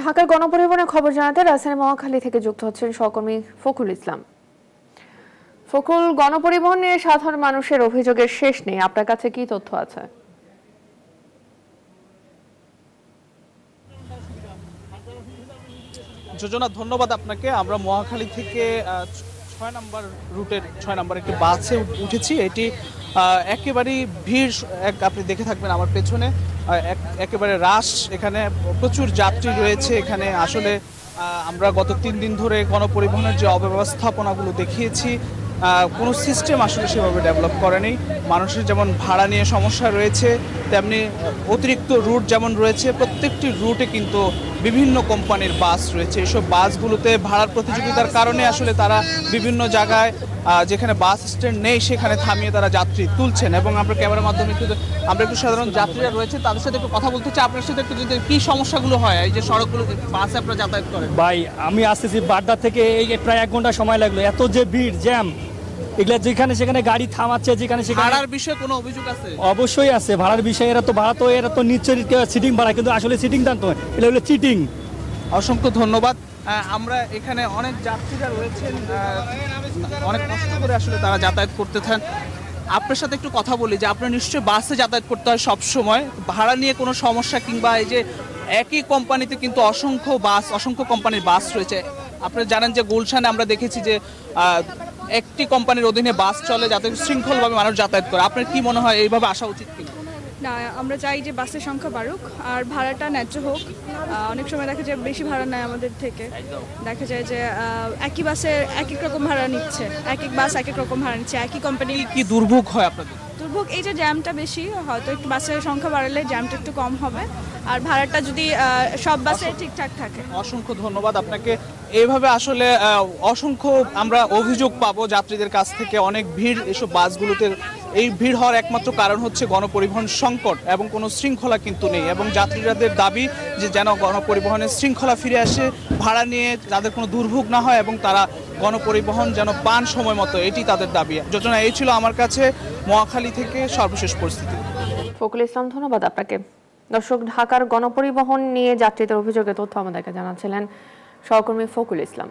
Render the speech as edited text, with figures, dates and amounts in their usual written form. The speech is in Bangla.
ঢাকার গণপরিবহনের খবর জানাতে রাজধানীর মহাখালী থেকে যুক্ত হচ্ছেন সহকর্মী ফখরুল ইসলাম। ফখরুল, গণপরিবহন নিয়ে সাধারণ মানুষের অভিযোগের শেষ নেই, আপনার কাছে কি তথ্য আছে? যোজনা, ধন্যবাদ আপনাকে। আমরা মহাখালী থেকে ৬ নম্বর রুটের ৬ নম্বর একটি বাসে উঠেছি। এটি একেবারেই ভিড়, আপনি দেখে থাকবেন আমার পেছনে একেবারে রাশ। এখানে প্রচুর যাত্রী রয়েছে। এখানে আসলে আমরা গত ৩ দিন ধরে গণপরিবহনের যে অব্যবস্থাপনাগুলো দেখিয়েছি, কোনো সিস্টেম আসলে সেভাবে ডেভেলপ করেনি। মানুষের যেমন ভাড়া নিয়ে সমস্যা রয়েছে, তেমনি অতিরিক্ত রুট যেমন রয়েছে। প্রত্যেকটি রুটে কিন্তু বিভিন্ন কোম্পানির বাস রয়েছে। এইসব বাসগুলোতে ভাড়ার প্রতিযোগিতার কারণে আসলে তারা বিভিন্ন জায়গায় যেখানে বাস স্ট্যান্ড নেই সেখানে থামিয়ে তারা যাত্রী তুলছেন। এবং আমরা ক্যামেরার মাধ্যমে আমরা একটু সাধারণ যাত্রীরা রয়েছে তাদের সাথে একটু কথা বলতে চাই। আপনার সাথে একটু যদি কী সমস্যাগুলো হয় এই যে সড়কগুলো বাসে আপনারা যাতায়াত করেন? ভাই, আমি আসতেছি বাড্ডা থেকে, এই প্রায় 1 ঘন্টা সময় লাগলো। এত যে ভিড়, জ্যাম, এগুলা যেখানে সেখানে গাড়ি থামাচ্ছে, যেখানে সেখানে। ভাড়ার বিষয়ে কোনো অভিযোগ আছে? অবশ্যই আছে ভাড়ার বিষয়ে। এরা তো নিচ্ছে সিটিং ভাড়া, কিন্তু আসলে সিটিং দান তো এটা হলো চিটিং। অসংখ্য ধন্যবাদ। আমরা এখানে অনেক যাত্রীরা রয়েছেন, অনেক কষ্ট করে আসলে তারা যাতায়াত করতে থাকেন। আপনার সাথে একটু কথা বলি যে আপনার নিশ্চয়ই বাসে যাতায়াত করতে হয় সব সময়, ভাড়া নিয়ে কোনো সমস্যা কিংবা এই যে একই কোম্পানিতে কিন্তু অসংখ্য কোম্পানির বাস রয়েছে। আপনারা জানেন যে গুলশানে আমরা দেখেছি যে একটি কোম্পানির অধীনে বাস চলে যাতে শৃঙ্খলভাবে মানুষ যাতায়াত করে। আপনার কি মনে হয় এইভাবে আসা উচিত কিনা? না, আমরা চাই যে বাসের সংখ্যা বাড়ুক আর ভাড়াটা ন্যায্য হোক। অনেক সময় দেখা যায় বেশি ভাড়া নেয় আমাদের থেকে, দেখা যায় যে একই বাসে এক এক রকম ভাড়া নিচ্ছে, এক এক বাস এক এক রকম ভাড়া নিচ্ছে, একই কোম্পানি। কি দুর্ভোগ হয় আপনাদের? দুর্ভোগ এই যে জ্যামটা বেশি, হয়তো একটু বাসের সংখ্যা বাড়ালে জ্যামটা একটু কম হবে আর ভাড়াটা যদি সব বাসে ঠিকঠাক থাকে। অসংখ্য ধন্যবাদ আপনাকে। এইভাবে আসলে অসংখ্য আমরা অভিযোগ পাবো যাত্রীদের কাছ থেকে, অনেক ভিড় এসব বাসগুলোতে। এই ভিড় হওয়ার একমাত্র কারণ হচ্ছে গণপরিবহন সংকট এবং কোনো শৃঙ্খলা কিন্তু নেই। এবং যাত্রীদের দাবি যে যেন গণপরিবহনের শৃঙ্খলা ফিরে আসে, ভাড়া নিয়ে তাদের কোনো দুর্ভোগ না হয় এবং তারা গণপরিবহন যেন পান সময় মতো, এটি তাদের দাবি। যোজনা, এই ছিল আমার কাছে মহাখালী থেকে সর্বশেষ পরিস্থিতি। ফখরুল ইসলাম, ধন্যবাদ আপনাকে। দর্শক, ঢাকার গণপরিবহন নিয়ে যাত্রীদের অভিযোগের তথ্য আমাদেরকে জানাচ্ছিলেন সহকর্মী ফখরুল ইসলাম।